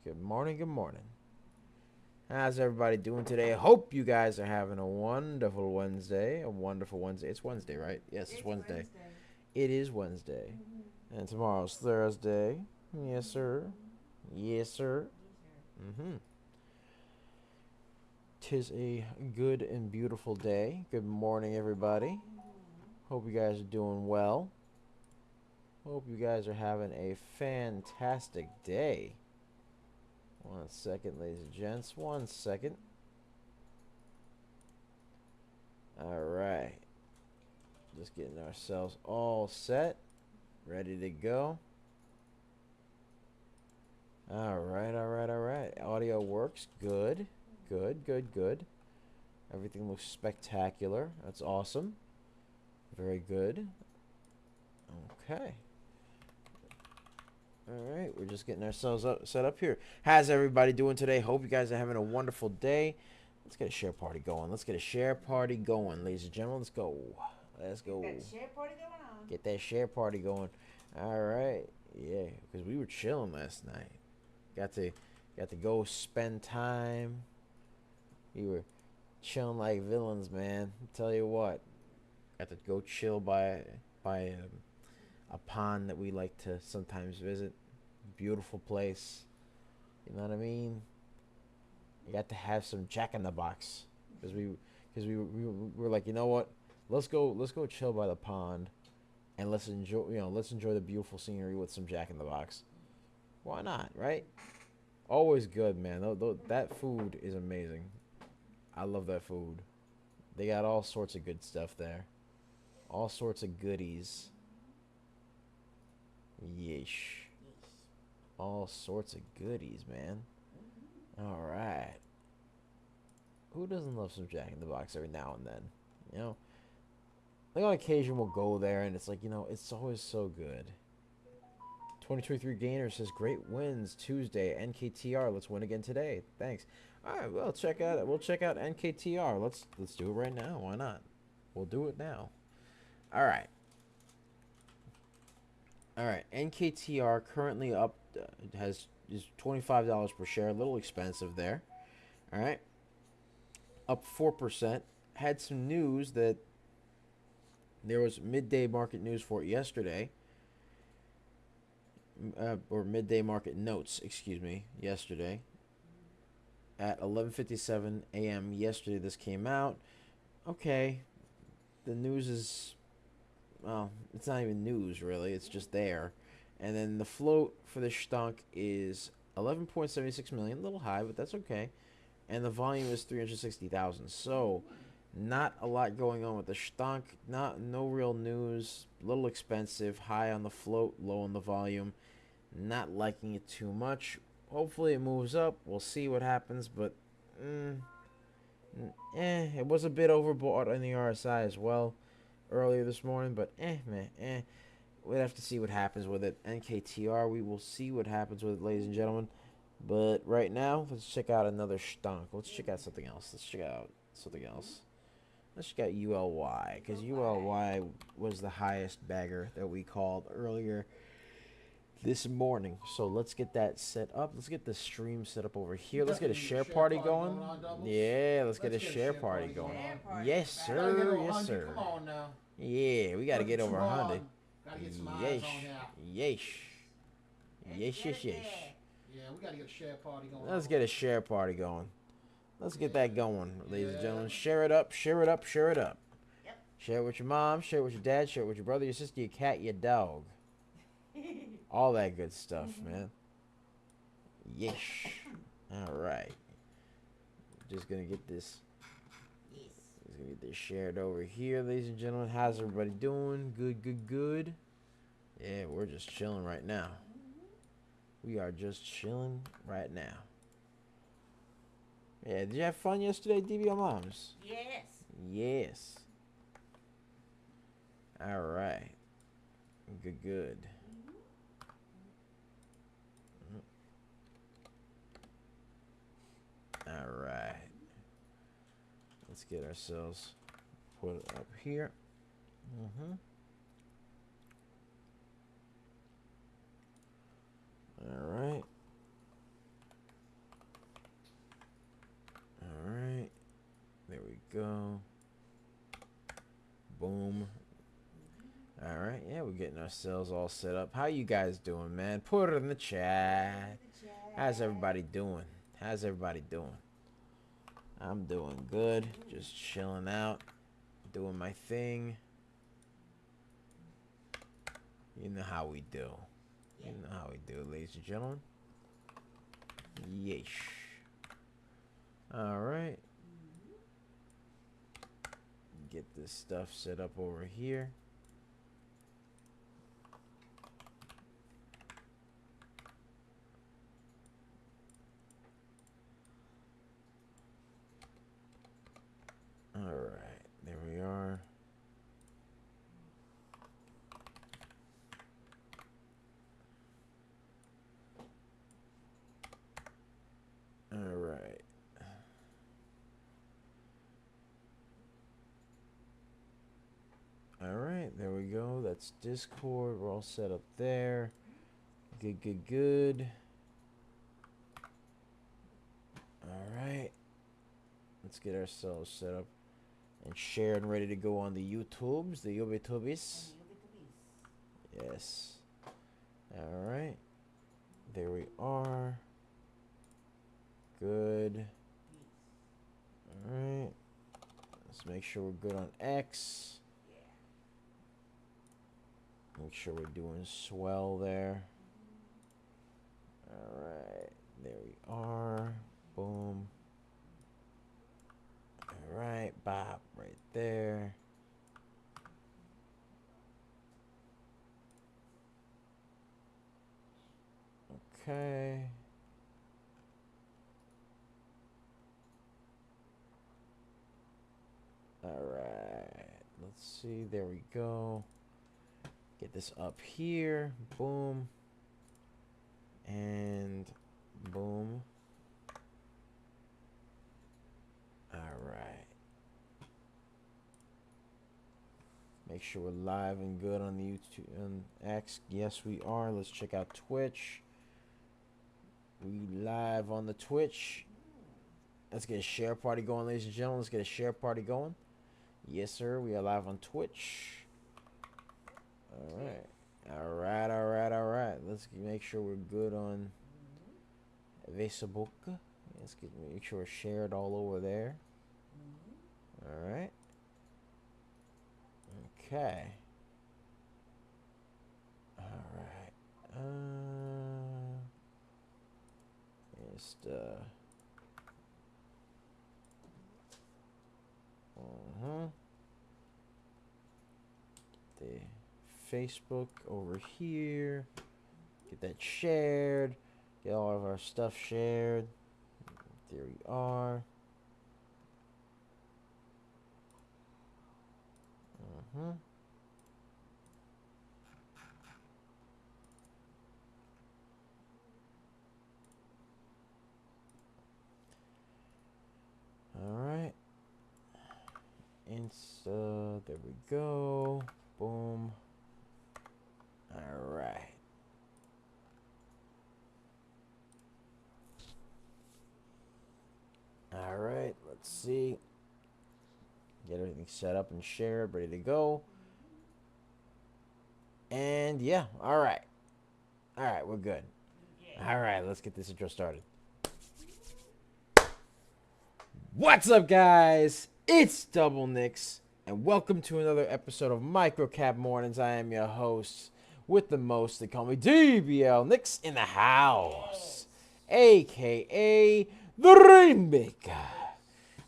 Good morning, good morning. How's everybody doing today? Hope you guys are having a wonderful Wednesday. A wonderful Wednesday. It's Wednesday, right? Yes, it's Wednesday. It is Wednesday. And tomorrow's Thursday. Yes, sir. Yes, sir. Mm-hmm. Tis a good and beautiful day. Good morning, everybody. Hope you guys are doing well. Hope you guys are having a fantastic day. 1 second, ladies and gents. 1 second. All right. Just getting ourselves all set. Ready to go. All right, all right, all right. Audio works. Good. Good, good, good. Everything looks spectacular. That's awesome. Very good. Okay. All right, we're just getting ourselves set up here. How's everybody doing today? Hope you guys are having a wonderful day. Let's get a share party going. Let's get a share party going, ladies and gentlemen. Let's go. Let's go. Get that share party going on. Get that share party going. All right. Yeah, because we were chilling last night. Got to go spend time. We were chilling like villains, man. Tell you what. Got to go chill by a pond that we like to sometimes visit. Beautiful place. You know what I mean? You got to have some Jack in the Box because we were like, you know what? Let's go chill by the pond, and let's enjoy the beautiful scenery with some Jack in the Box. Why not, right? Always good, man. That food is amazing. I love that food. They got all sorts of good stuff there. All sorts of goodies. Yeesh. All sorts of goodies, man. All right. Who doesn't love some Jack in the Box every now and then? You know, like on occasion we'll go there and it's like, it's always so good. 2023 Gainer says great wins Tuesday. NKTR, let's win again today. Thanks. All right, well check out it. We'll check out NKTR. Let's do it right now. Why not? We'll do it now. All right. All right. NKTR currently up is $25 per share. A little expensive there. All right. Up 4%. Had some news that there was midday market news for it yesterday. Or midday market notes, excuse me, yesterday. At 11:57 a.m. yesterday, this came out. Okay, the news is, well, it's not even news really. It's just there. And then the float for the stunk is 11.76 million, a little high, but that's okay. And the volume is 360,000. So, not a lot going on with the stunk. No real news. A little expensive. High on the float, low on the volume. Not liking it too much. Hopefully it moves up. We'll see what happens, but it was a bit overbought on the RSI as well earlier this morning, but we'd have to see what happens with it. NKTR, we will see what happens with it, ladies and gentlemen. But right now, let's check out another stunk. Let's check out something else. Let's check out ULY, because ULY was the highest bagger that we called earlier this morning. So let's get that set up. Let's get the stream set up over here. Let's get a share party going. Yeah, let's get a share party going. Yes, sir. Yes, sir. Come on now. Yeah, we got to get over 100. Gotta get some eyes Yeesh. on here. Yeesh. Yeesh, yeesh, yeesh. Yeah, we gotta get a share party going. Let's get a share party going. Let's get that going, ladies and gentlemen. Share it up, share it up, share it up. Yep. Share it with your mom, share it with your dad, share it with your brother, your sister, your cat, your dog. All that good stuff, man. Yeesh. All right. Just gonna get this. Just gonna get this shared over here, ladies and gentlemen. How's everybody doing? Good, good, good. Yeah, we're just chilling right now. We are just chilling right now. Yeah, did you have fun yesterday, DBL Moms? Yes. Yes. All right. Good, good. All right. Let's get ourselves put up here. All right. go. Boom. All right, yeah, we're getting ourselves all set up. How you guys doing, man? Put it in the chat. How's everybody doing? How's everybody doing? I'm doing good. Just chilling out, doing my thing. You know how we do. You know how we do, ladies and gentlemen. Yeesh. All right. Get this stuff set up over here. All right, there we are. All right. All right, there we go. That's Discord. We're all set up there. Good, good, good. All right. Let's get ourselves set up and shared and ready to go on the YouTubes, the YouTubes. Yes. All right. There we are. Good. All right. Let's make sure we're good on X. Make sure we're doing swell there. All right. There we are. Boom. All right. Bop right there. Okay. All right. Let's see. There we go. Get this up here. Boom. And boom. All right. Make sure we're live and good on the YouTube and X. Yes, we are. Let's check out Twitch. We live on the Twitch. Let's get a share party going, ladies and gentlemen. Let's get a share party going. Yes, sir. We are live on Twitch. All right. All right, all right, all right. Let's make sure we're good on Facebook. Make sure we're shared all over there. All right. Okay. All right. Just the Facebook over here. Get that shared. Get all of our stuff shared. There we are. All right. There we go. Boom. All right. All right. Let's see. Get everything set up and shared, ready to go. And yeah, all right. All right, we're good. All right, let's get this intro started. What's up, guys? It's Double Nicks, and welcome to another episode of Microcap Mornings. I am your host with the most. They call me DBL Nicks in the house, aka the Rainmaker.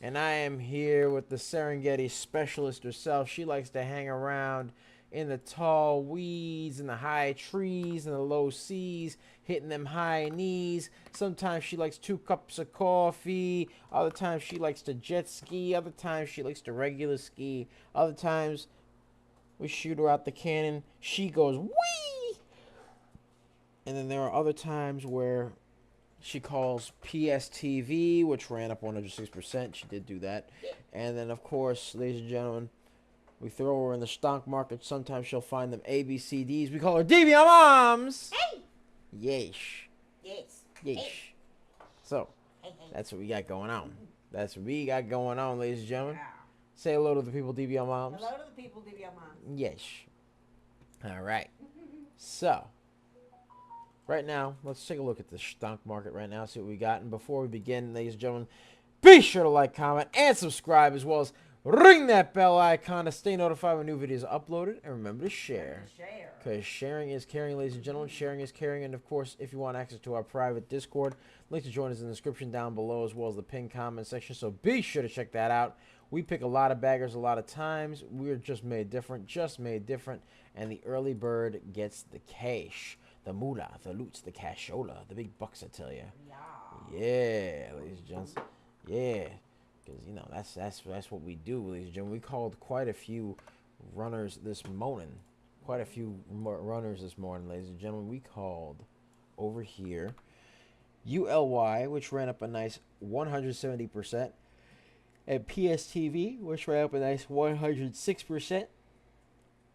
And I am here with the Serengeti specialist herself. She likes to hang around in the tall weeds and the high trees and the low seas, hitting them high knees. Sometimes she likes 2 cups of coffee. Other times she likes to jet ski. Other times she likes to regular ski. Other times we shoot her out the cannon. She goes, wee! And then there are other times where she calls PSTV, which ran up 106%. She did do that. And then, of course, ladies and gentlemen, we throw her in the stock market. Sometimes she'll find them ABCDs. We call her DBL Moms. Hey! Yeesh. Yes. Yeesh. Hey. So, Hey, hey. that's what we got going on. That's what we got going on, ladies and gentlemen. Yeah. Say hello to the people, DBL moms. Hello to the people, DBL moms. Yes. All right. So, right now, let's take a look at the stock market right now, see what we got. And before we begin, ladies and gentlemen, be sure to like, comment, and subscribe, as well as ring that bell icon to stay notified when new videos are uploaded. And remember to share. Because sharing is caring, ladies and gentlemen. Sharing is caring. And, of course, if you want access to our private Discord, link to join us in the description down below, as well as the pinned comment section. So be sure to check that out. We pick a lot of baggers a lot of times. We're just made different. And the early bird gets the cash. The moolah, the loots, the cashola, the big bucks, I tell you. Yeah, ladies and gents. Yeah. Because, you know, that's what we do, ladies and gentlemen. We called quite a few runners this morning. Ladies and gentlemen. We called over here ULY, which ran up a nice 170%, and PSTV, which ran up a nice 106%.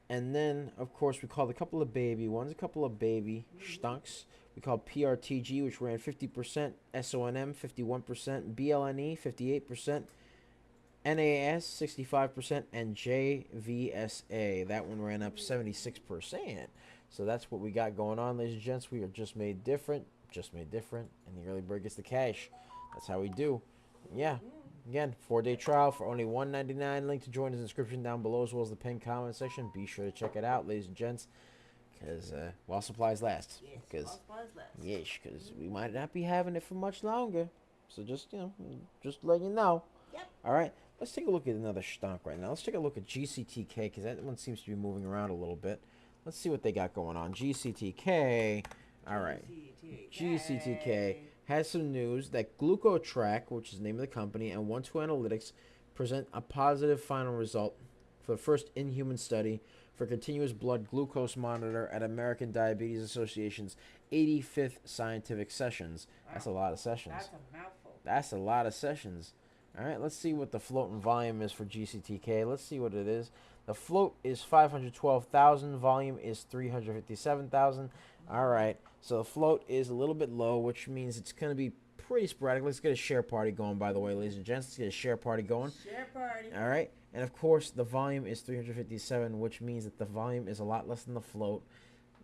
And then, of course, we called a couple of baby ones, a couple of baby stunks. We called PRTG, which ran 50%, SONM 51%, BLNE 58%, NAAS 65%, and JVSA. That one ran up 76%. So that's what we got going on, ladies and gents. We are just made different, and the early bird gets the cash. That's how we do. Yeah. Again, 4-day trial for only $1.99. Link to join us in the description down below, as well as the pinned comment section. Be sure to check it out, ladies and gents, because while supplies last. Because we might not be having it for much longer. So just let you know. Yep. All right, let's take a look at another stonk right now. Let's take a look at GCTK, because that one seems to be moving around a little bit. Let's see what they got going on. GCTK. All right. GCTK has some news that GlucoTrack, which is the name of the company, and 12 Analytics present a positive final result for the first in-human study for continuous blood glucose monitor at American Diabetes Association's 85th scientific sessions. Wow. That's a lot of sessions. That's a mouthful. That's a lot of sessions. All right, let's see what the float and volume is for GCTK. Let's see what it is. The float is 512,000. Volume is 357,000. All right, so the float is a little bit low, which means it's going to be pretty sporadic. Let's get a share party going, by the way, ladies and gents. Let's get a share party going. Share party. All right, and of course, the volume is 357, which means that the volume is a lot less than the float.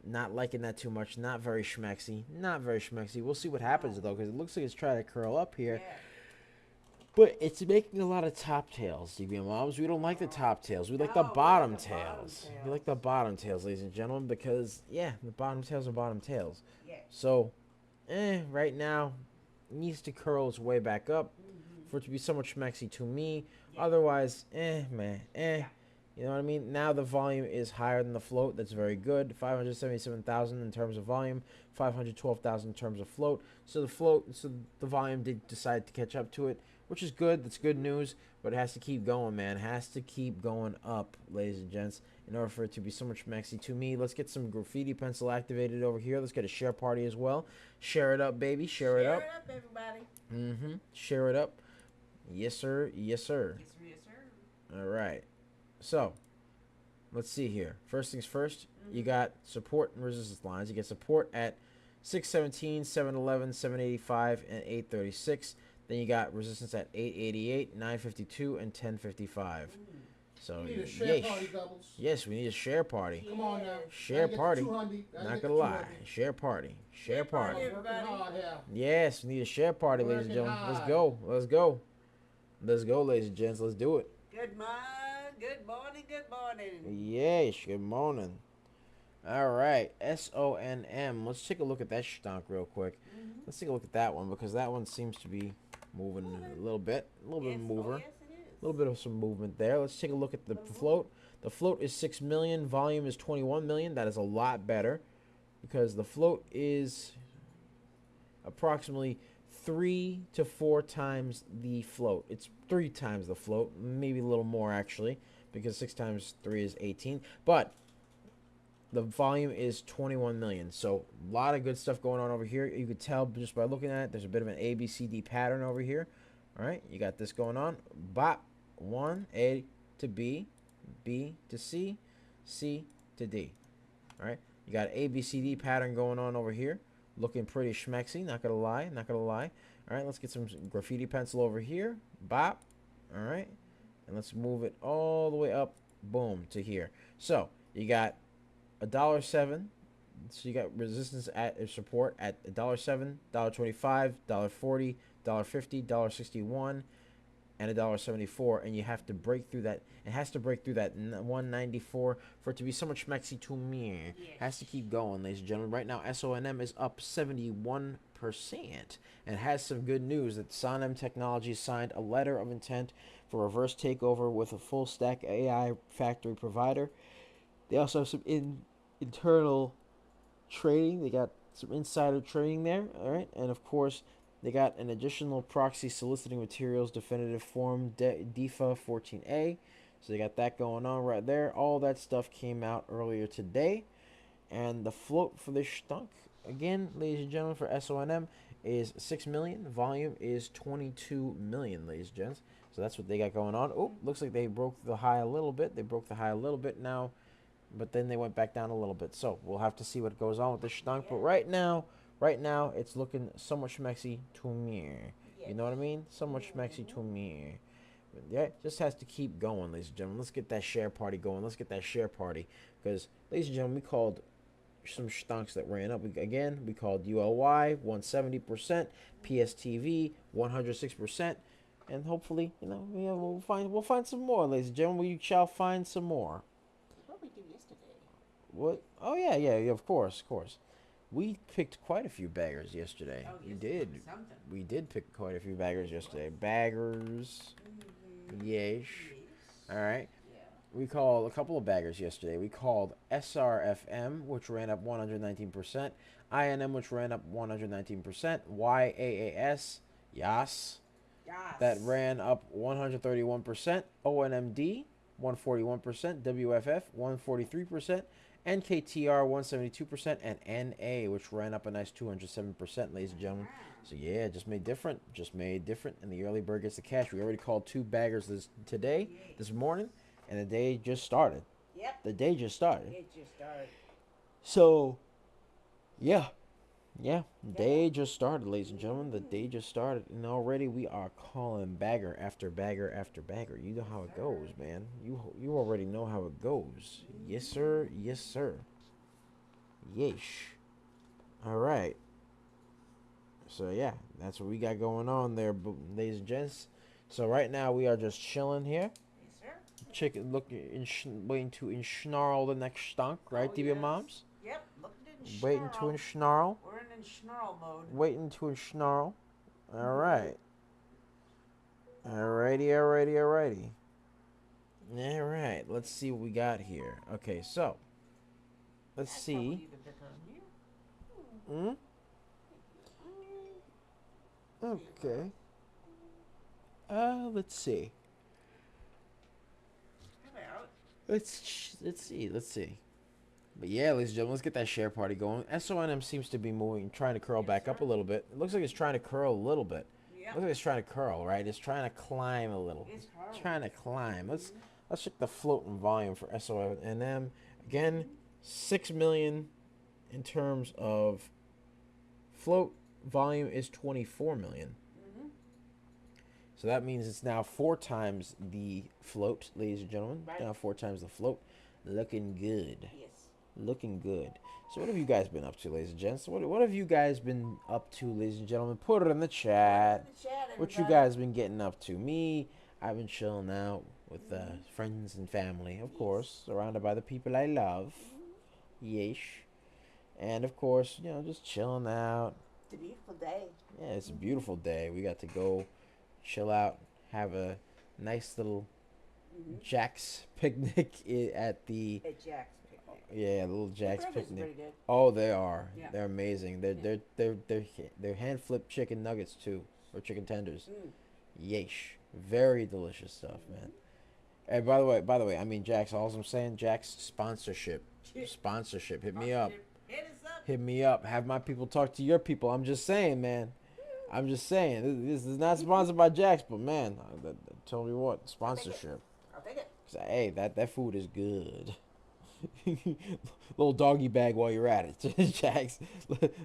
Not liking that too much. Not very schmexy. We'll see what happens, though, because it looks like it's trying to curl up here. Yeah. But it's making a lot of top tails, DBM moms. We don't like the top tails. We like the bottom tails. We like the bottom tails, ladies and gentlemen, because, yeah, the bottom tails are bottom tails. Yeah. So, right now, it needs to curl its way back up for it to be somewhat schmexy to me. Yeah. Otherwise, man. Yeah. You know what I mean? Now the volume is higher than the float. That's very good. 577,000 in terms of volume, 512,000 in terms of float. So the volume did decide to catch up to it, which is good. That's good news, but it has to keep going, man. It has to keep going up, ladies and gents, in order for it to be so much maxi to me. Let's get some graffiti pencil activated over here. Let's get a share party as well. Share it up, baby. Share it up. Share it up, everybody. Share it up. Yes, sir. Yes, sir. Yes, sir. All right. So, let's see here. First things first, you got support and resistance lines. You get support at 617, 711, 785, and 836. Then you got resistance at 888, 952, and 1055. So, we need a share party, doubles. Yes, we need a share party. Come on now. Share party. Not gonna lie. Share party. Share party. Yes, we need a share party, ladies and gentlemen. Let's go. Let's go. Let's go, ladies and gents. Let's do it. Good morning. Yes, good morning. All right, SONM. Let's take a look at that stonk real quick. Let's take a look at that one, because that one seems to be moving a little bit. A little bit of a mover. Oh, yes, it is. A little bit of some movement there. Let's take a look at the float. The float is 6 million. Volume is 21 million. That is a lot better, because the float is approximately 3 to 4 times the float. It's 3 times the float, maybe a little more actually, because 6 times 3 is 18. But the volume is 21 million. So a lot of good stuff going on over here. You could tell just by looking at it, there's a bit of an ABCD pattern over here. All right, you got this going on. Bop, 1, A to B, B to C, C to D. All right, you got ABCD pattern going on over here. looking pretty schmexy. Not gonna lie, not gonna lie. All right, let's get some graffiti pencil over here. Bop. All right, and let's move it all the way up. Boom to here. So you got $1.07. So you got resistance at support at $1.07, $1.25, $1.40, $1.50, $1.61, and $1.74, and you have to break through that. It has to break through that 194 for it to be so much maxi to me. Yes. Has to keep going, ladies and gentlemen. Right now, SONM is up 71%, and has some good news that SONM Technologies signed a letter of intent for reverse takeover with a full stack AI factory provider. They also have some internal trading. They got some insider trading there. All right, and of course they got an additional proxy soliciting materials definitive form DEFA 14A. So they got that going on right there. All that stuff came out earlier today, and the float for this stunk again, ladies and gentlemen, for SONM is 6 million. Volume is 22 million, ladies and gents. So that's what they got going on. Oh, looks like they broke the high a little bit. They broke the high a little bit now, but then they went back down a little bit. So we'll have to see what goes on with this stunk. But right now, it's looking so much mexy to me. You know what I mean? So much mexy to me. But yeah, it just has to keep going, ladies and gentlemen. Let's get that share party going. Let's get that share party. Because, ladies and gentlemen, we called some stonks that ran up. We called ULY 170%, PSTV 106%. And hopefully, we'll find some more, ladies and gentlemen. We shall find some more. What we do yesterday? What? Oh yeah, of course. We picked quite a few baggers yesterday. Oh, We yes, did. something. We did pick quite a few baggers yesterday. Baggers. Yes. All right. Yeah. We called a couple of baggers yesterday. We called SRFM, which ran up 119%. INM, which ran up 119%. YAAS, YAS, that ran up 131%. ONMD, 141%. WFF, 143%. NKTR, 172%. And NA, which ran up a nice 207%, ladies and gentlemen. So yeah, just made different. And the early bird gets the cash. We already called 2 baggers this morning, and the day just started. Yep. The day just started. It just started. So, yeah. Day just started, ladies and gentlemen. The day just started, and already we are calling bagger after bagger after bagger. You know how it goes, man. You already know how it goes. Yes, sir. Yes, sir. Yeesh. All right. So yeah, that's what we got going on there, ladies and gents. So right now we are just chilling here. Yes, sir. Chicken waiting to ensnarl the next stunk, right, DB yes. Moms? Yep. Looking to Waiting to ensnarl. We're in snarl mode. Waiting to ensnarl. All right. Alrighty. All right. Let's see what we got here. Okay, so let's see. Okay. Let's see. Let's see. But yeah, ladies and gentlemen, let's get that share party going. SONM seems to be trying to curl back up a little bit. It looks like it's trying to curl a little bit. Yep. Looks like it's trying to curl, right? It's trying to climb a little. It's trying to climb. Let's check the floating volume for SONM. Again, 6 million in terms of float. Volume is 24 million. So that means it's now 4 times the float, ladies and gentlemen. Right. Now 4 times the float. Looking good. Yes. Looking good. So what have you guys been up to, ladies and gents? What have you guys been up to, ladies and gentlemen? Put it in the chat. What you guys been getting up to? Me, I've been chilling out with friends and family, of course, surrounded by the people I love. Yeesh. And of course, just chilling out. It's a beautiful day. Yeah, it's a beautiful day. We got to go chill out, have a nice little Jack's picnic at the At Jack's picnic. yeah, little Jack's The burgers are picnic. pretty good. Oh, they are. Yeah. They're amazing. They're hand flipped chicken nuggets too, or chicken tenders. Yeesh, very delicious stuff, man. And by the way, I mean Jack's. All I'm saying, Jack's sponsorship. Hit me up. Hit us up. Hit me up. Have my people talk to your people. I'm just saying, man. I'm just saying. This is not sponsored by Jack's, but man, tell me what, sponsorship. I'll take it. Hey, that food is good. Little doggy bag while you're at it, Jax.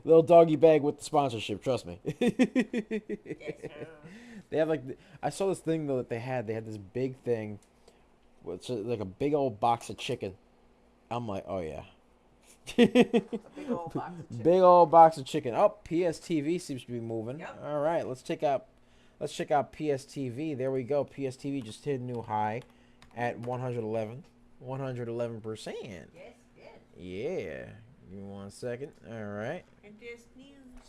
Little doggy bag with the sponsorship. Trust me. Yes, sir. They have like I saw this thing though that they had. They had this big thing, which is like a big old box of chicken. I'm like, oh yeah. A big old box of chicken. Big old box of chicken. Oh, PSTV seems to be moving. Yep. All right, let's check out PSTV. There we go. PSTV just hit a new high at 111. 111%. Yes, yes. Yeah. Give me 1 second. All right. And there's news.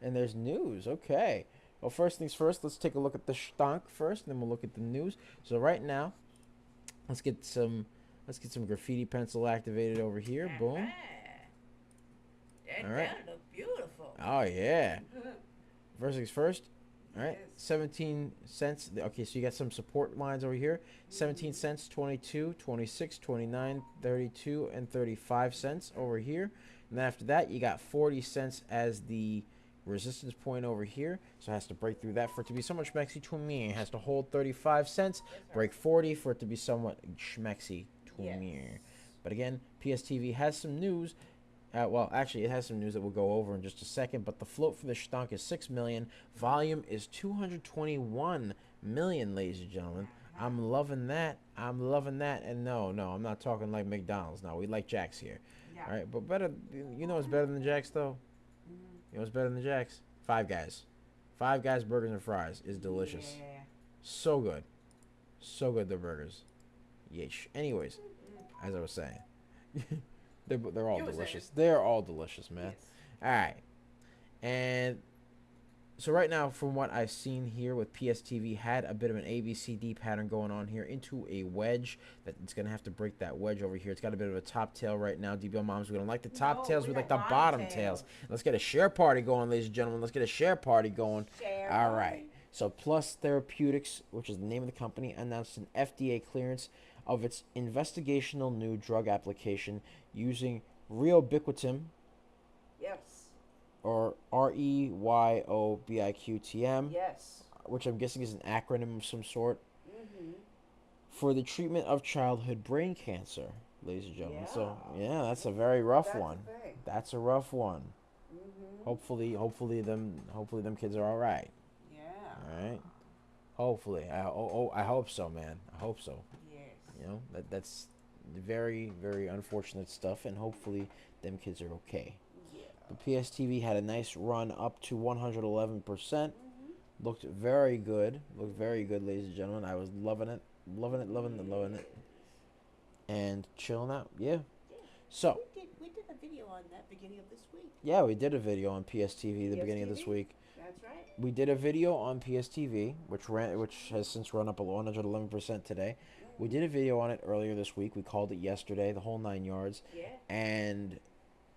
And there's news. Okay. Well, first things first, let's take a look at the stonk first, and then we'll look at the news. So right now, let's get some graffiti pencil activated over here. Boom. That All right. down look beautiful. Oh yeah. First things first. All right. Yes. 17 cents. Okay, so you got some support lines over here. 17 cents, 22, 26, 29, 32, and 35 cents over here. And then after that, you got 40 cents as the resistance point over here. So it has to break through that for it to be somewhat schmexy to me. It has to hold 35 cents, break 40 for it to be somewhat schmexy to me. But again, PSTV has some news. Well, actually, it has some news that we'll go over in just a second. But the float for the stonk is 6 million. Volume is 221 million, ladies and gentlemen. I'm loving that. I'm loving that. And no, I'm not talking like McDonald's. No, we like Jack's here. Yeah. All right, but better. You know what's better than Jack's though? You know what's better than Jack's? Five Guys. Five Guys burgers and fries is delicious. Yeah. So good. So good, their burgers. Yeesh. Anyways, as I was saying, they're all You were delicious. saying. They're all delicious, man. Yes. All right. And so right now, from what I've seen here with PSTV, had a bit of an ABCD pattern going on here into a wedge. That it's going to have to break that wedge over here. It's got a bit of a top tail right now. DBL Moms, we don't like the top No, tails. we We like like the bottom bottom tails. tails. Let's get a share party going, ladies and gentlemen. Let's get a share party going. Share All party. right. So Plus Therapeutics, which is the name of the company, announced an FDA clearance of its investigational new drug application using Riobiquitin, Yes. or REYOBIQTM, Yes. which I'm guessing is an acronym of some sort, Mm-hmm. for the treatment of childhood brain cancer, ladies and gentlemen. So, Yeah. yeah, that's a very rough That's one. the thing. That's a rough one. Mm-hmm. Hopefully them kids are all right. Yeah. All right. Hopefully. I hope so, man. I hope so. Yes. You know, that's very, very unfortunate stuff, and hopefully them kids are okay. Yeah. But PSTV had a nice run up to 111%. Mm-hmm. Looked very good. Looked very good, ladies and gentlemen. I was loving it. Loving it. And chilling out. Yeah. So, We did a video on that beginning of this week. yeah, we did a video on PSTV the beginning of this PSTV? week. That's right. We did a video on PSTV, which has since run up 111% today. We did a video on it earlier this week. We called it yesterday, the whole 9 yards. Yeah. And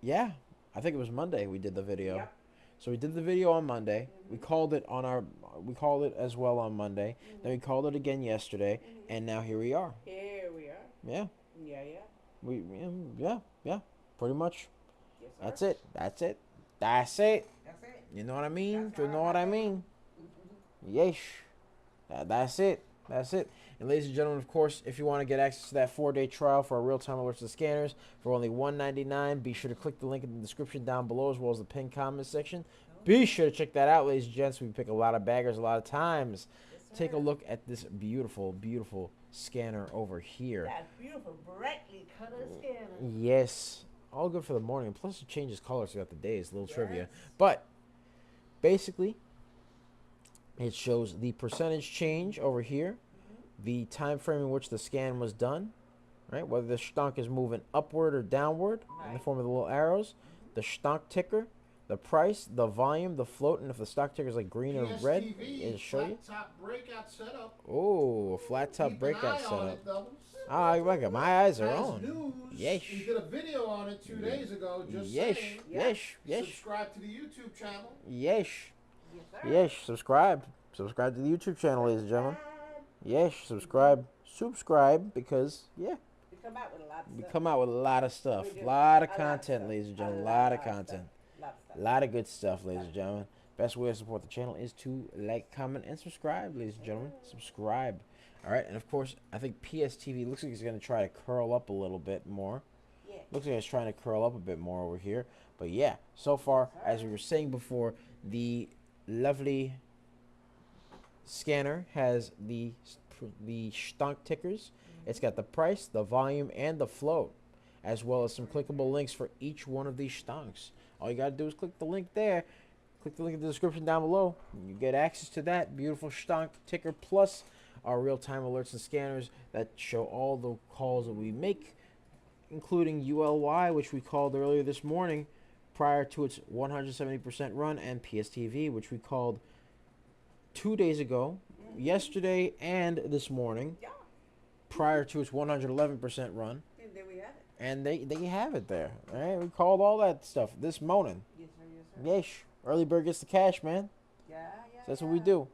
yeah, I think it was Monday we did the video. Yep. So we did the video on Monday. We called it as well on Monday. Then we called it again yesterday, and now here we are. Here we are. Yeah. Yeah. Yeah. Pretty much. Yes, sir. That's it. That's it. You know what I mean? That's You know what I mean? Yeesh. That's it. And ladies and gentlemen, of course, if you want to get access to that 4-day trial for our real-time alerts to scanners for only $1.99, be sure to click the link in the description down below, as well as the pinned comment section. Be sure to check that out, ladies and gents. We pick a lot of baggers a lot of times. Yes, sir. Take a look at this beautiful, beautiful scanner over here. That beautiful brightly colored scanner. Yes. All good for the morning. Plus, it changes colors throughout the day. It's a little trivia. Yes. But, basically, it shows the percentage change over here, the time frame in which the scan was done, right? Whether the stonk is moving upward or downward in the Right. form of the little arrows, the stonk ticker, the price, the volume, the float, and if the stock ticker is like green or red, it'll show you. Flat top breakout setup. Oh, a flat top Keep breakout an eye on setup. it, Doubles. Ah, I reckon my eyes are As on. news, Yeesh. we did a video on it 2 days ago. Just Yeesh, saying. yeesh. Subscribe to the YouTube channel. Yeesh. Yes, sir. Yes, subscribe. Subscribe to the YouTube channel, ladies and gentlemen. Yes, subscribe. Subscribe because, yeah, We come out with a lot of we stuff. come out with a lot of stuff. We do. Lot of A lot of content, stuff. ladies and A gentlemen. lot Lot of of stuff. content. Lot of stuff. Lot of good stuff, ladies and gentlemen. Best way to support the channel is to like, comment, and subscribe, ladies and gentlemen. Subscribe. All right, and of course, I think PSTV looks like it's going to try to curl up a little bit more. Looks like it's trying to curl up a bit more over here. But yeah, so far, as we were saying before, the lovely scanner has the stonk tickers. It's got the price, the volume, and the float, as well as some clickable links for each one of these stonks. All you gotta do is click the link there. Click the link in the description down below. You get access to that beautiful stonk ticker, plus our real-time alerts and scanners that show all the calls that we make, including ULY, which we called earlier this morning prior to its 170% run, and PSTV, which we called 2 days ago, yesterday and this morning, Yeah. prior to its 111% run. And there we have it. And they have it there. All right, we called all that stuff this morning. Yes, sir. Yes, sir. Yeesh. Early bird gets the cash, man. Yeah. So that's what we do.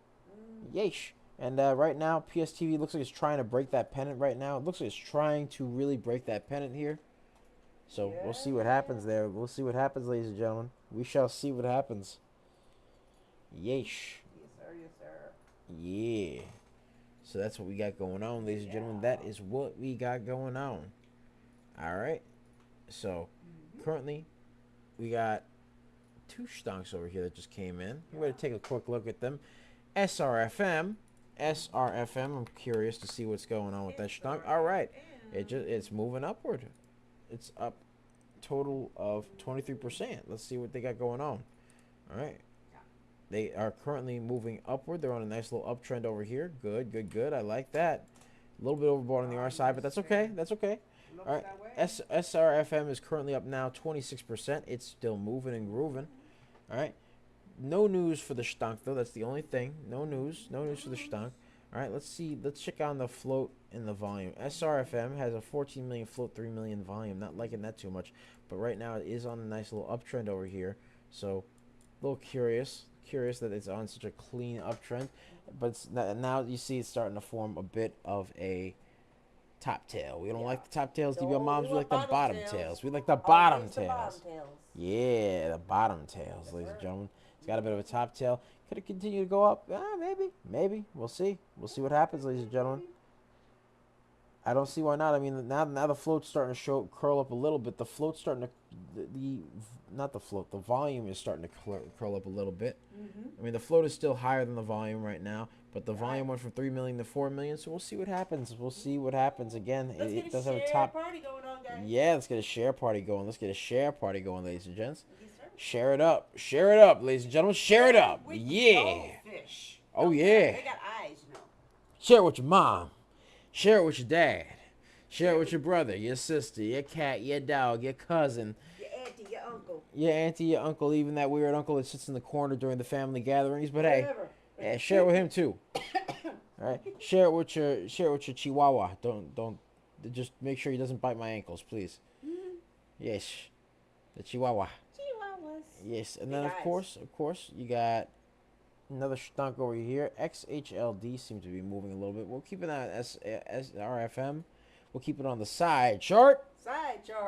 Yeesh. And right now, PSTV looks like it's trying to break that pennant right now. It looks like it's trying to really break that pennant here. So we'll see what happens there. We'll see what happens, ladies and gentlemen. We shall see what happens. Yeesh. Yes, sir. Yes, sir. Yeah. So that's what we got going on, ladies and gentlemen. That is what we got going on. All right. So currently, we got two stonks over here that just came in. We're going to take a quick look at them. SRFM. I'm curious to see what's going on with that stonk. All right. It's moving upward. It's up total of 23%. Let's see what they got going on. All right. They are currently moving upward. They're on a nice little uptrend over here. Good, good, good. I like that. A little bit overbought on the R side, but that's okay. That's okay. All right. SRFM is currently up now 26%. It's still moving and grooving. All right. No news for the stonk, though. That's the only thing. No news. No news for the stonk. All right. Let's see. Let's check on the float and the volume. SRFM has a 14 million float, 3 million volume. Not liking that too much. But right now it is on a nice little uptrend over here. So a little curious that it's on such a clean uptrend, but it's now you see it's starting to form a bit of a top tail. We don't like the top tails, DBL moms. We like the bottom tails. We like the bottom tails. Yeah, the bottom tails, ladies and gentlemen. It's got a bit of a top tail. Could it continue to go up? Maybe. We'll see. We'll see what happens, ladies and gentlemen. I don't see why not. I mean, now the float's starting to curl up a little bit. The float's starting to the volume is starting to curl up a little bit. I mean, the float is still higher than the volume right now, but the volume went from 3 million to 4 million. So we'll see what happens. We'll see what happens. Again, it does have a top party going on, guys. Yeah, let's get a share party going. Ladies and gents. Yes, sir. Share it up, ladies and gentlemen. Share it up. Yeah. Goldfish. Oh yeah. They got eyes, you know. Share it with your mom. Share it with your dad. Share it with your brother, your sister, your cat, your dog, your cousin, Your auntie, your uncle. your auntie, your uncle, even that weird uncle that sits in the corner during the family gatherings. But Whatever. hey, share it with him too. All right, share it with your Chihuahua. Don't just make sure he doesn't bite my ankles, please. Yes, the Chihuahua. Chihuahuas. Yes, and then Big of eyes. course, you got another stunk over here. XHLD seems to be moving a little bit. We'll keep it on SRFM. We'll keep it on the side chart.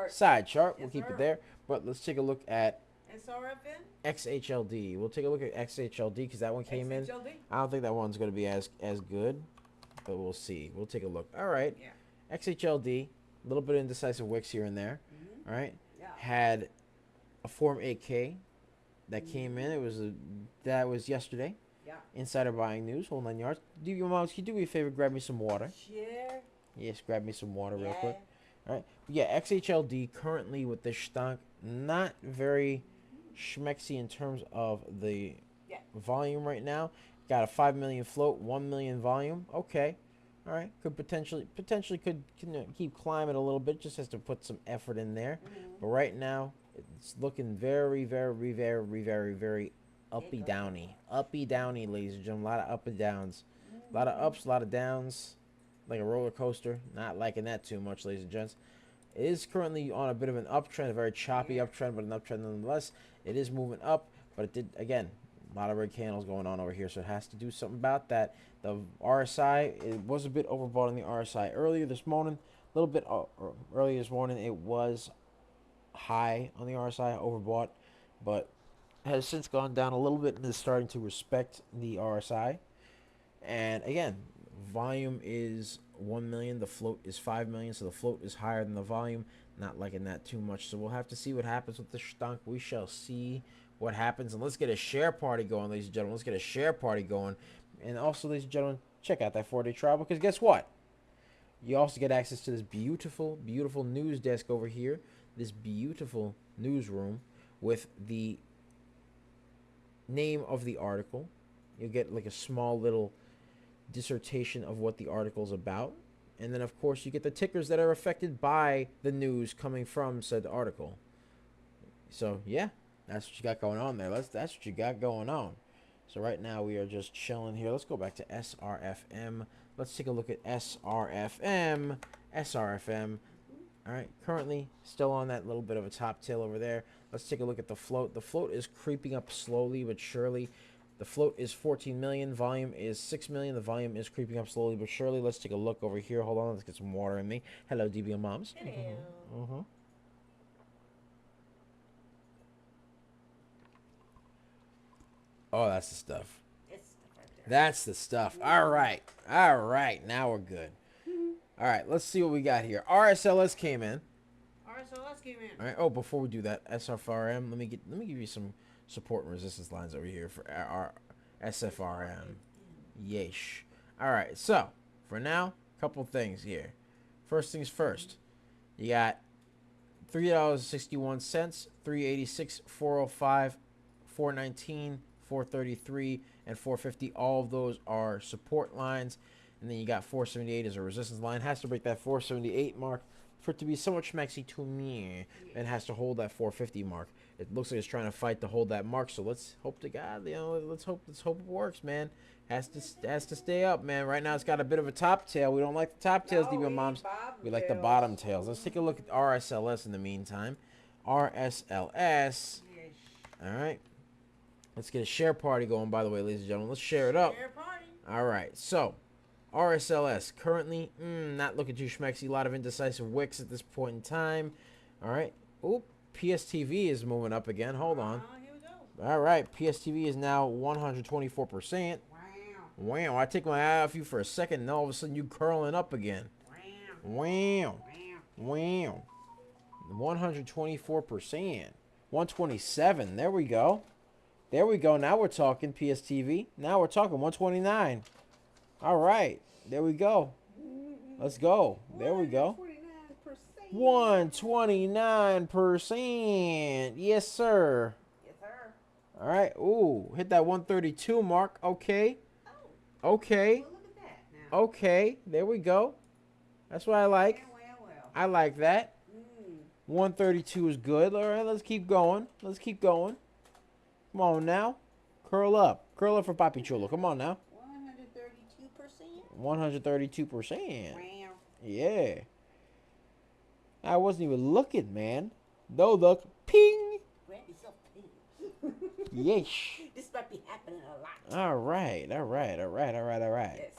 Side chart. We'll Yes, keep sir. it there. But let's take a look at SRFN. XHLD. We'll take a look at XHLD because that one came in. XHLD. I don't think that one's going to be as good, but we'll see. We'll take a look. All right. Yeah. XHLD, a little bit of indecisive wicks here and there. All right. Yeah. Had a Form 8K that came in. That was yesterday. Yeah. Insider buying news. Whole 9 yards. Do your moms, can you do me a favor? Grab me some water. Share. Yes, grab me some water real Yeah. quick. All right. But yeah, XHLD currently with this stock, not very schmexy in terms of the volume right now. Got a 5 million float, 1 million volume. Okay. All right. Could potentially could keep climbing a little bit. Just has to put some effort in there. But right now, it's looking very, very, very, very, very uppy downy. Uppy downy, ladies and gentlemen. A lot of up and downs. A lot of ups, a lot of downs. Like a roller coaster. Not liking that too much, ladies and gents. It is currently on a bit of an uptrend, a very choppy uptrend, but an uptrend nonetheless. It is moving up, but it did, again, a lot of red candles going on over here, so it has to do something about that. The RSI, it was a bit overbought on the RSI earlier this morning. A little bit earlier this morning, it was high on the RSI, overbought, but has since gone down a little bit and is starting to respect the RSI. And again, volume is 1 million, the float is 5 million, so the float is higher than the volume. Not liking that too much. So we'll have to see what happens with the stunk. We shall see what happens. And let's get a share party going, ladies and gentlemen. Let's get a share party going. And also, ladies and gentlemen, check out that 4-day trial, because guess what? You also get access to this beautiful, beautiful news desk over here. This beautiful newsroom with the name of the article. You'll get like a small little dissertation of what the article's about. And then, of course, you get the tickers that are affected by the news coming from said article. So, yeah, that's what you got going on there. That's what you got going on. So right now we are just chilling here. Let's go back to SRFM. Let's take a look at SRFM. SRFM. All right, currently still on that little bit of a top tail over there. Let's take a look at the float. The float is creeping up slowly but surely. The float is 14 million. Volume is 6 million. The volume is creeping up slowly but surely. Let's take a look over here. Hold on. Let's get some water in me. Hello, DBM moms. Hello. Oh, that's the stuff. It's stuff right there. That's the stuff. All right. All right. Now we're good. All right. Let's see what we got here. RSLS came in. RSLS came in. All right. Oh, before we do that, SFRM. Let me give you some support and resistance lines over here for our SFRM. Yeesh. All right. So for now, a couple things here. First things first. You got $3.61, $3.86, $4.05, $4.19, $4.33, and $4.50. All of those are support lines. And then you got $4.78 as a resistance line. Has to break that $4.78 mark for it to be somewhat schmexy to me. And has to hold that $4.50 mark. It looks like it's trying to fight to hold that mark. So let's hope to God, let's hope it works, man. Has to stay up, man. Right now it's got a bit of a top tail. We don't like the top tails, DB moms. We like the bottom tails. Let's take a look at RSLS in the meantime. RSLS. All right. Let's get a share party going, by the way, ladies and gentlemen. Let's share it up. Share party. All right. So, RSLS currently not looking too schmexy. A lot of indecisive wicks at this point in time. All right. Oop. PSTV is moving up again. Hold on. Here we go. All right. PSTV is now 124%. Wow. I take my eye off you for a second, and all of a sudden you curling up again. Wow. 124%. 127. There we go. Now we're talking PSTV. Now we're talking 129. All right. There we go. Let's go. There we go. 129%. Yes, sir. Yes, sir. All right. Ooh, hit that 132 mark. Okay. Okay. Well, look at that now. Okay. There we go. That's what I like. Well. I like that. 132 is good. All right. Let's keep going. Come on now. Curl up. Curl up for Papi Chulo. Come on now. 132%. 132%. Wow. Yeah. I wasn't even looking, man. No look. Ping. Grab yourself pink. Yeesh. This might be happening a lot. All right. Yes,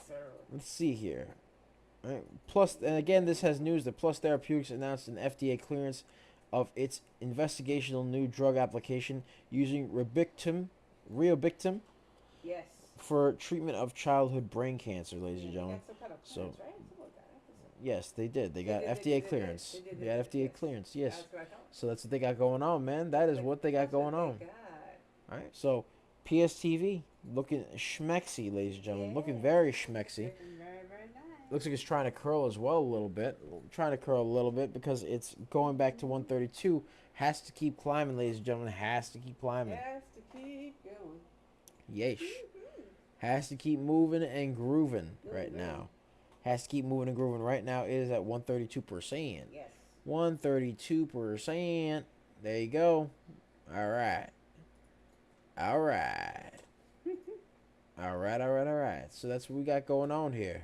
sir. Let's see here. All right. Plus, and again, this has news that Plus Therapeutics announced an FDA clearance of its investigational new drug application using Riobictum Yes. for treatment of childhood brain cancer, ladies and gentlemen. Some kind of So, clearance, right? Something like that. yes, they did. They got They FDA did. clearance. They did. They got FDA clearance, yes. That's what I thought. So that's what they got going on, man. That is what they got going on. All right. So PSTV looking schmexy, ladies and gentlemen. Looking very schmexy. Looking very, very nice. Looks like it's trying to curl as well a little bit. Because it's going back to 132. Has to keep climbing, ladies and gentlemen. Has to keep climbing. Has to keep going. Yeesh. Has to keep moving and grooving right now. Has to keep moving and grooving right now. It is at 132%. Yes. 132%. There you go. All right. So that's what we got going on here.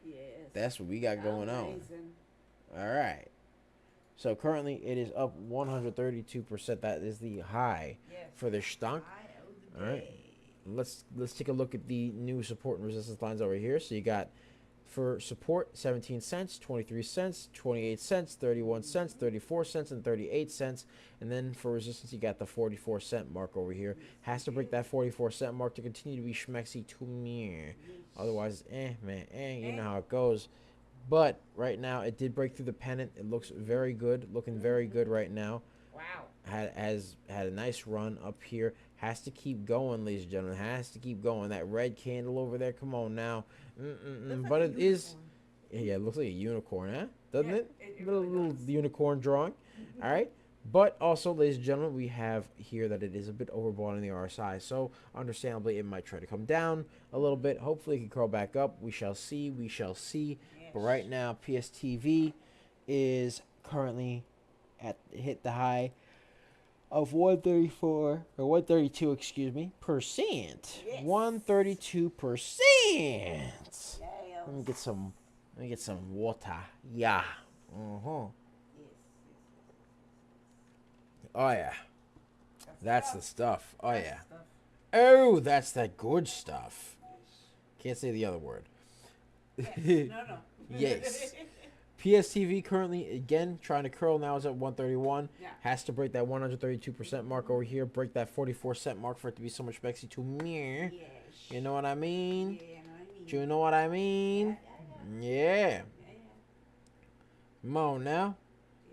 Yes. That's what we got going on. Amazing. All right. So currently it is up 132%. That is the high Yes. for the stunk. High of the All right. day. Let's take a look at the new support and resistance lines over here. So you got for support 17 cents, 23 cents, 28 cents, 31 cents, 34 cents, and 38 cents. And then for resistance, you got the 44-cent mark over here. Has to break that 44-cent mark to continue to be schmexy to me. Otherwise, man, you know how it goes. But right now, it did break through the pennant. It looks very good, looking very good right now. Wow. Had a nice run up here. Has to keep going, ladies and gentlemen. Has to keep going. That red candle over there. Come on now. Looks But like a it is. unicorn. Yeah, it looks like a unicorn, huh? Doesn't Yeah, it? it Little, really little does. unicorn drawing. All right. But also, ladies and gentlemen, we have here that it is a bit overbought in the RSI. So, understandably, it might try to come down a little bit. Hopefully, it can curl back up. We shall see. We shall see. Yes. But right now, PSTV is currently hit the high of 134 or 132, excuse me, percent. Yes. 132%. Yes. Let me get some water. Yeah. Uh-huh. Yes. Oh yeah. That's the stuff. Oh That's yeah. stuff. Oh, that's that good stuff. Can't say the other word. Yes. No. Yes. PSTV currently again trying to curl, now is at 131. Yeah. Has to break that 132% mark over here. Break that 44-cent mark for it to be so much Bexy to me. Yes. You know what I mean? Yeah, I know what I mean. Do you know what I mean? Yeah. Yeah. Come on now.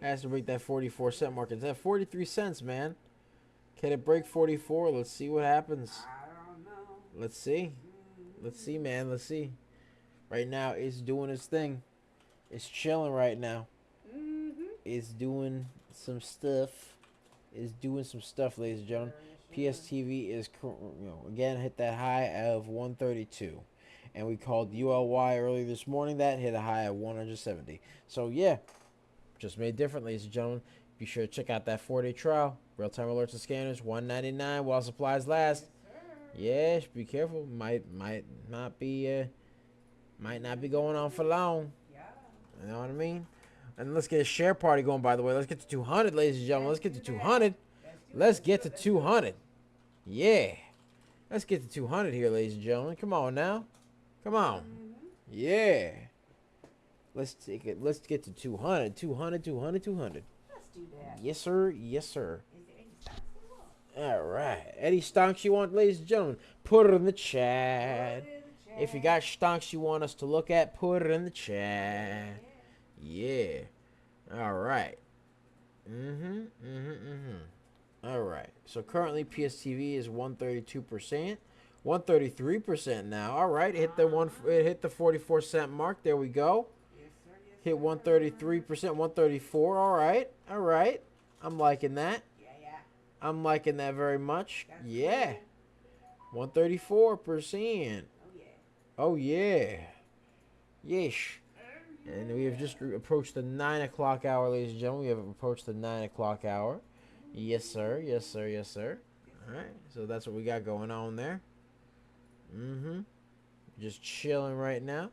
Has to break that 44-cent mark. It's at 43 cents, man. Can it break 44? Let's see what happens. I don't know. Let's see. Let's see, man. Let's see. Right now, it's doing its thing. It's chilling right now. It's doing some stuff. It's doing some stuff, ladies and gentlemen. PSTV is, again, hit that high of 132. And we called ULY earlier this morning. That hit a high of 170. So, yeah. Just made different, ladies and gentlemen. Be sure to check out that 4-day trial. Real-time alerts and scanners, $1.99 while supplies last. Yeah, be careful. Might not be going on for long. Yeah. You know what I mean? And let's get a share party going, by the way. Let's get to 200, ladies and gentlemen. Let's get to 200. Let's get to 200. Yeah. Let's get to 200 here, ladies and gentlemen. Come on now. Come on. Yeah. Let's take it. Let's get to 200. 200, 200, 200. Let's do that. Yes, sir. Yes, sir. Is there any stuff we want? All right. Any stonks you want, ladies and gentlemen, put it in the chat. Put it in the chat. If you got stonks you want us to look at, put it in the chat. Yeah. All right. All right. So currently PSTV is 132%, 133% now. All right. It hit the 44-cent mark. There we go. Yes, sir. Yes, Hit sir. 133%, 134. All right. All right. I'm liking that. Yeah. I'm liking that very much. That's Yeah. cool. 134%. Oh, yeah. Oh, yeah. Yeesh. And we have just approached the 9 o'clock hour, ladies and gentlemen. We have approached the 9 o'clock hour. Yes, sir. Yes, sir. Yes, sir. All right. So that's what we got going on there. Just chilling right now.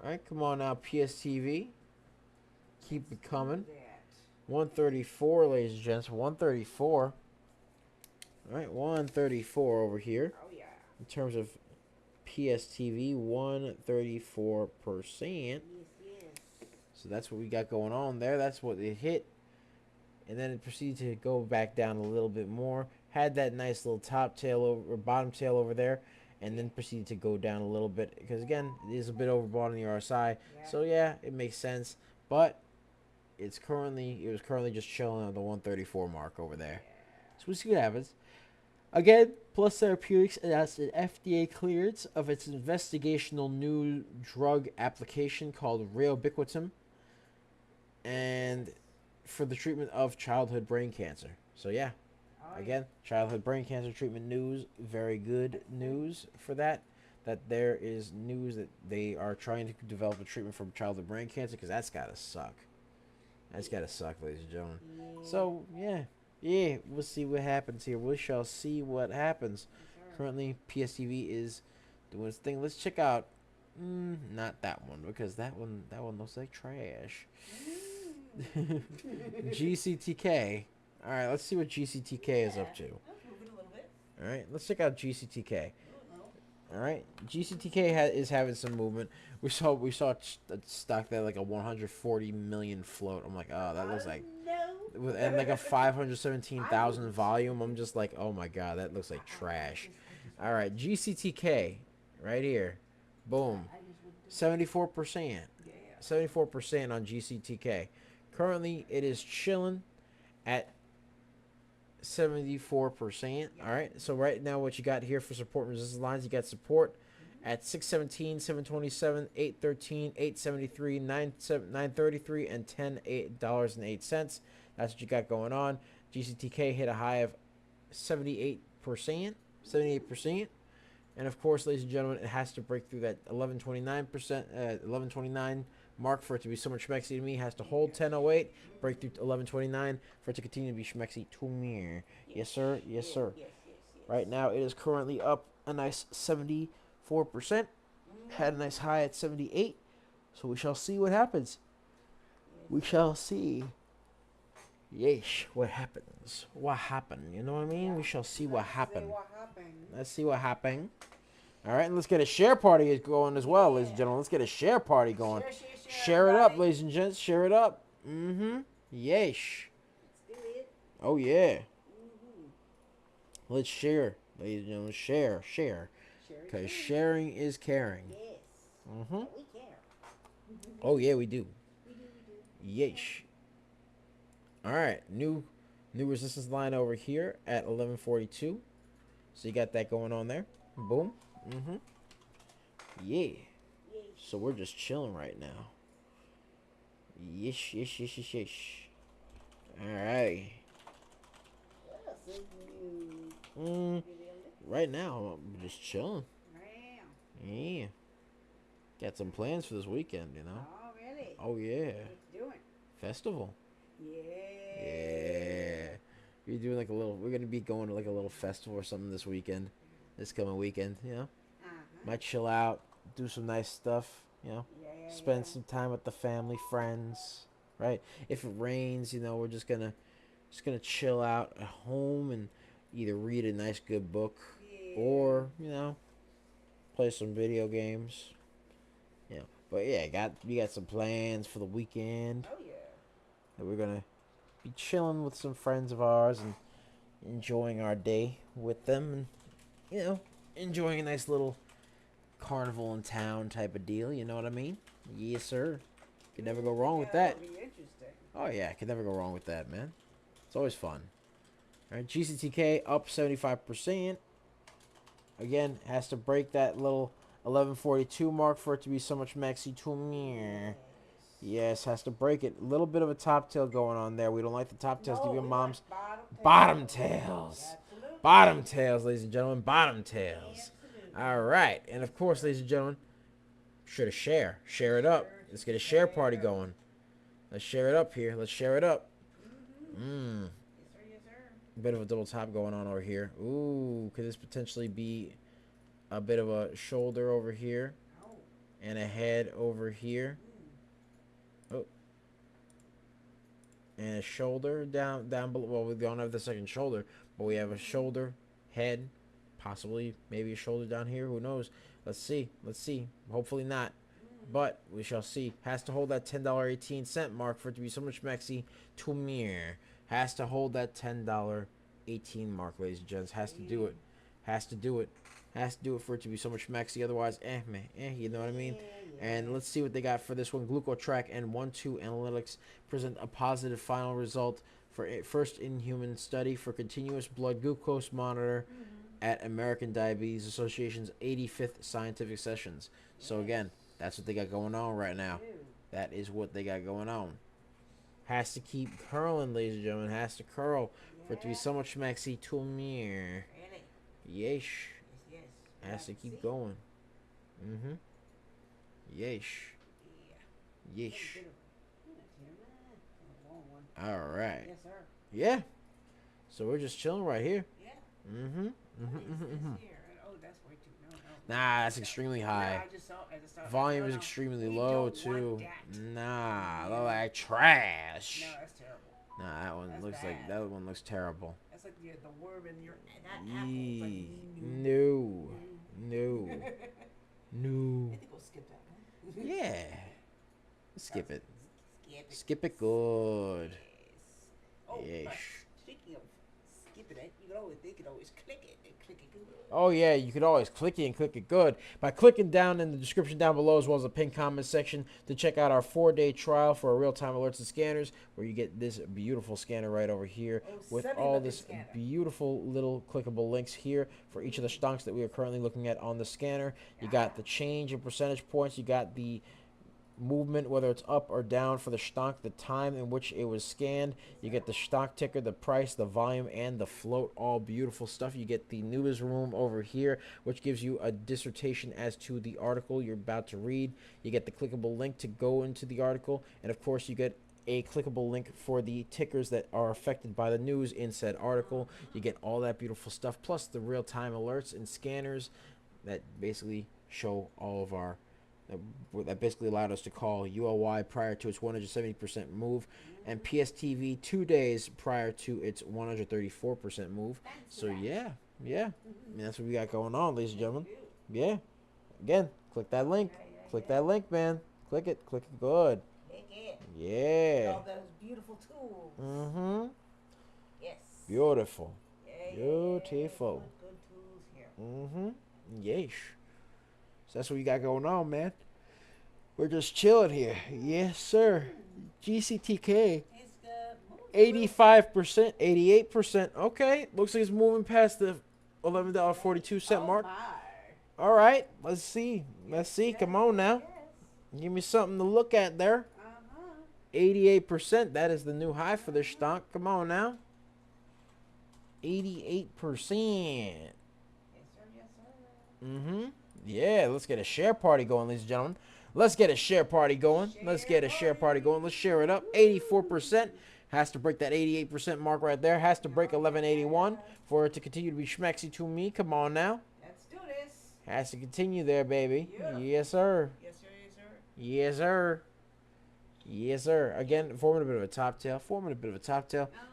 All right. Come on now, PSTV. Keep it coming. 134, ladies and gents. 134. All right. 134 over here. Oh, yeah. In terms of PSTV, 134%. Yes. So that's what we got going on there. That's what it hit. And then it proceeded to go back down a little bit more. Had that nice little top tail or bottom tail over there. And then proceeded to go down a little bit. Because again, it is a bit overbought in the RSI. Yeah. So yeah, it makes sense. But it was currently just chilling on the 134 mark over there. So we'll see what happens. Again, Plus Therapeutics announced an FDA clearance of its investigational new drug application called Riobiquitin, and for the treatment of childhood brain cancer. So yeah, Oh, again, childhood brain cancer treatment news, very good news for that. That there is news that they are trying to develop a treatment for childhood brain cancer, because that's gotta suck. That's gotta suck, ladies and gentlemen. Yeah. So yeah, we'll see what happens here. We shall see what happens. Yes, sir. Currently, PSTV is doing its thing. Let's check out, not that one, because that one looks like trash. GCTK. All right, let's see what GCTK is up to. Let's move it a little bit. All right, let's check out GCTK. Move it a little. All right, GCTK is having some movement. We saw a stock that like a 140 million float. I'm like, oh, that looks like, No. and like a 517,000 volume. I'm just like, oh my god, that looks like trash. All right, GCTK, right here, boom, I just would. 74%. Yeah. 74% on GCTK. Currently, it is chilling at 74%. All right. So right now, what you got here for support and resistance lines, you got support at 617, 727, 813, 873, 933, and $10.08. That's what you got going on. GCTK hit a high of 78%. 78%. And of course, ladies and gentlemen, it has to break through that 1129%, 1129 mark for it to be so much schmexy to me. It has to hold 1008, break through 1129 for it to continue to be schmexy to me. Yes, sir. Yes, sir. Right now, it is currently up a nice 74%. Had a nice high at 78. So we shall see what happens. We shall see. Yeesh, what happens? What happened? You know what I mean? We shall see what happened. Let's see what happened. All right, and let's get a share party going as well, ladies and gentlemen. Let's get a share party going. Share it up, ladies and gents. Share it up. Mm-hmm. Yeesh. Let's do it. Oh, yeah. Let's share, ladies and gentlemen. Share. Because sharing is caring. Yes. Mm-hmm. We care. Oh, yeah, we do. We do. Yeesh. All right, new resistance line over here at 1142. So you got that going on there. Boom. Mm-hmm. Yeah. So we're just chilling right now. Yeesh. All right. What else is new? Right now, I'm just chilling. Wow. Yeah. Got some plans for this weekend, you know. Oh, really? Oh, yeah. What you doing? Festival. Yeah. We're doing like a little. We're gonna be going to like a little festival or something this weekend, this coming weekend. You know, might chill out, do some nice stuff. You know, spend some time with the family, friends. Right. If it rains, you know, we're just gonna chill out at home and either read a nice good book or play some video games. But yeah, we got some plans for the weekend. Oh, yeah. That we're gonna be chilling with some friends of ours and enjoying our day with them, and enjoying a nice little carnival in town type of deal. You know what I mean? Yes, sir. Could never go wrong with that. That'll be interesting. Oh yeah, could never go wrong with that, man. It's always fun. All right, GCTK up 75%. Again, has to break that little 1142 mark for it to be so much maxi to me. Yes, has to break it. A little bit of a top tail going on there. We don't like the top tails. Give your moms bottom tails. Bottom tails, ladies and gentlemen. Bottom tails. All right. And of course, ladies and gentlemen, sure to share. Share it up. Let's get a share party going. Let's share it up here. Let's share it up. Yes, sir. Bit of a double top going on over here. Ooh, could this potentially be a bit of a shoulder over here and a head over here? Oh, and a shoulder down below. Well, we don't have the second shoulder, but we have a shoulder, head, possibly maybe a shoulder down here. Who knows? Let's see. Hopefully not, but we shall see. Has to hold that $10.18 mark for it to be so much maxi to mirror. Has to hold that $10.18 mark, ladies and gents. Has to do it. Has to do it for it to be so much maxi. Otherwise, you know what I mean? And let's see what they got for this one. GlucoTrack and 1-2 Analytics present a positive final result for a first in-human study for continuous blood glucose monitor at American Diabetes Association's 85th scientific sessions. So again, that's what they got going on right now. That is what they got going on. Has to keep curling, ladies and gentlemen. Has to curl for it to be so much maxi to mirror. Yeesh. Has to keep going. Yeesh. All right. Yes, sir. Yeah. So we're just chilling right here. Yeah. Mm-hmm. Oh, that's way too. No. Nah, that's extremely high. I just saw Volume is no. extremely We low don't too. want that. Nah, look like trash. No, that's terrible. Nah, that one That's looks bad. like that one looks terrible. That's like the worm in your that apple. It's like, Yee. No. No. I think we'll skip that one. Yeah. Skip it. Skip it. Skip it good. Oh, Yeesh. speaking of skip it. They could always click it and click it good. Oh yeah, you could always click it and click it good by clicking down in the description down below, as well as the pinned comment section, to check out our 4-day trial for our real-time alerts and scanners, where you get this beautiful scanner right over here with all this beautiful little clickable links here for each of the stonks that we are currently looking at on the scanner. You got the change in percentage points. You got the movement, whether it's up or down for the stock, the time in which it was scanned. You get the stock ticker, the price, the volume, and the float. All beautiful stuff. You get the newsroom over here, which gives you a dissertation as to the article you're about to read. You get the clickable link to go into the article, and of course you get a clickable link for the tickers that are affected by the news in said article. You get all that beautiful stuff, plus the real-time alerts and scanners that basically show all of our that basically allowed us to call ULY prior to its 170% move, and PSTV 2 days prior to its 134% move. So yeah, I mean, that's what we got going on, ladies and gentlemen. Yeah, again, click that link. Click that link, man. Click it good. Yeah. All those beautiful tools. Mm-hmm. Yes. Beautiful. Yeah, Beautiful. Good tools here. Mm-hmm. Yeesh. So that's what we got going on, man. We're just chilling here. Yes, sir. GCTK. 85%, 88%. Okay. Looks like it's moving past the $11.42 mark. All right. Let's see. Come on now. Give me something to look at there. 88%. That is the new high for this stock. Come on now. 88%. Yes, sir. Mm-hmm. Yeah, let's get a share party going, ladies and gentlemen. Let's get a share party going. Let's share it up. 84%. Has to break that 88% mark right there. Has to break 1181 for it to continue to be schmexy to me. Come on now. Let's do this. Has to continue there, baby. Yeah. Yes, sir. Yes, sir. Yes, sir. Yes, sir. Again, forming a bit of a top tail.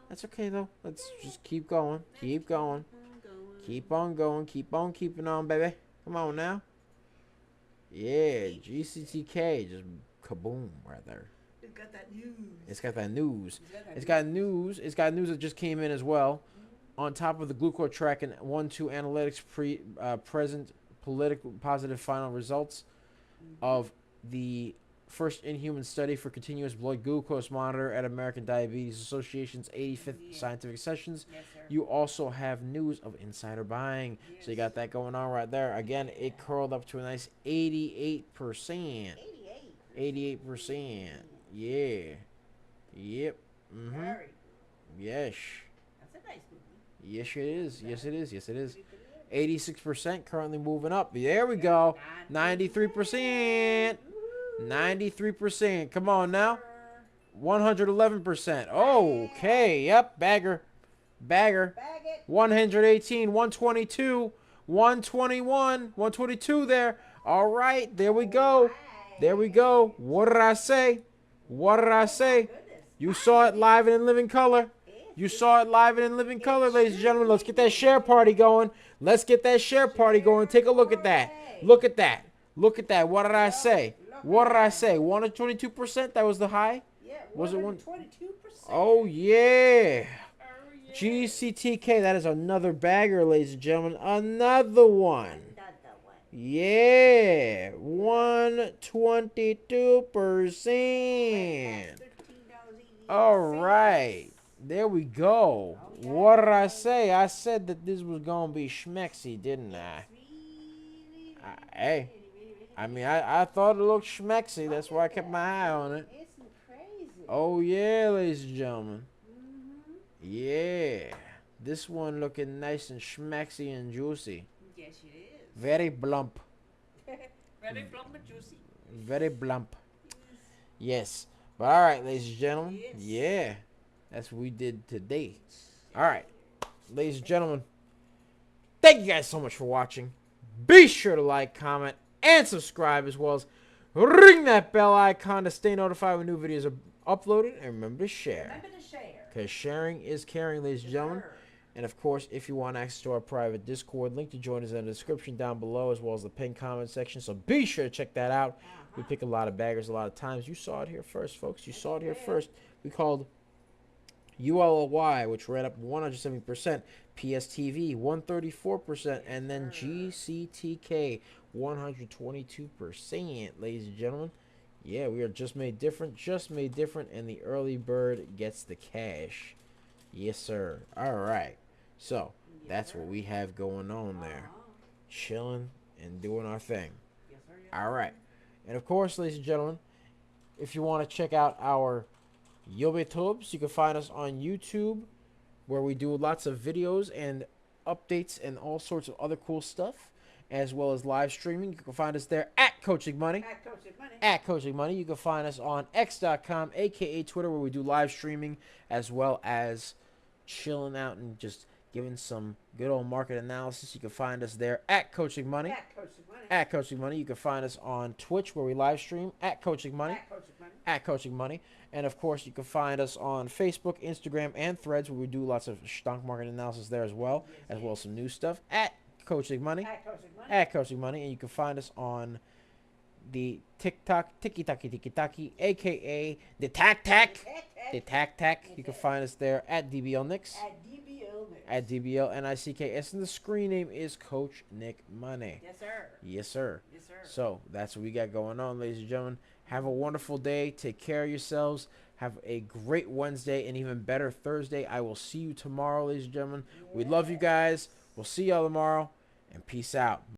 That's okay, though. Let's just keep going. Keep on going. Keep on keeping on, baby. Come on now. Yeah, GCTK just kaboom right there. It's got that news. It's got news that just came in as well. On top of the glucose track and 1-2 analytics present political positive final results of the first in-human study for continuous blood glucose monitor at American Diabetes Association's 85th scientific sessions. Yes, sir. You also have news of insider buying. Yes. So you got that going on right there. Again, it curled up to a nice 88%. 88%. Yeah. Yep. Mm-hmm. Very. Yes. That's a nice movie. Yes, it is. 86% currently moving up. There we go. 93%. 93%. Come on now. 111%. Okay. Yep. Bagger. Bag it. 118, 122, 121, 122 there. All right. There we go. What did I say? You saw it live and in living color. Ladies and gentlemen. Let's get that share party going. Take a look at that. Look at that. What did I say? 122%. That was the high. Yeah, Was it 122%? Oh yeah. GCTK. That is another bagger, ladies and gentlemen. Another one. Yeah. 122%. All right. There we go. What did I say? I said that this was going to be schmexy, didn't I? Hey. I mean, I thought it looked schmexy. That's why I kept my eye on it. It's crazy. Oh, yeah, ladies and gentlemen. Yeah. This one looking nice and schmexy and juicy. Yes, it is. Very plump. Very plump and juicy. Very plump. Yes. But all right, ladies and gentlemen. Yes. Yeah. That's what we did today. All right. Ladies and gentlemen. Thank you guys so much for watching. Be sure to like, comment, and subscribe, as well as ring that bell icon to stay notified when new videos are uploaded. And remember to share. Because sharing is caring, ladies and gentlemen. And of course, if you want access to our private Discord, link to join us in the description down below, as well as the pinned comment section. So be sure to check that out. We pick a lot of baggers a lot of times. You saw it here first, folks. We called ULY, which ran up 170%, PSTV 134%, and then GCTK 122%, ladies and gentlemen. Yeah, we are just made different, and the early bird gets the cash. Yes, sir. All right. So, Yes, that's sir. what we have going on there. Chilling and doing our thing. Yes, sir. Yes, All sir. right. And of course, ladies and gentlemen, if you want to check out our YouTubes, you can find us on YouTube, where we do lots of videos and updates and all sorts of other cool stuff, as well as live streaming. You can find us there at Coaching Money. At Coaching Money. At Coaching Money. You can find us on X.com, aka Twitter, where we do live streaming, as well as chilling out and just giving some good old market analysis. You can find us there at Coaching Money. At Coaching Money. At Coaching Money. You can find us on Twitch, where we live stream at Coaching Money. At Coaching Money. At Coaching Money. And of course, you can find us on Facebook, Instagram, and Threads, where we do lots of stock market analysis there as well, as well as some new stuff at Coaching Money. At Coaching Money. At Coaching Money. And you can find us on the TikTok, Tiki-Taki, aka the Tac Tac. The Tac Tac. You can find us there at DBL Nicks. At DBL Nicks. At DBL NICKS. And the screen name is Coach Nick Money. Yes, sir. Yes, sir. Yes, sir. So that's what we got going on, ladies and gentlemen. Have a wonderful day. Take care of yourselves. Have a great Wednesday and even better Thursday. I will see you tomorrow, ladies and gentlemen. We love you guys. We'll see y'all tomorrow. And peace out.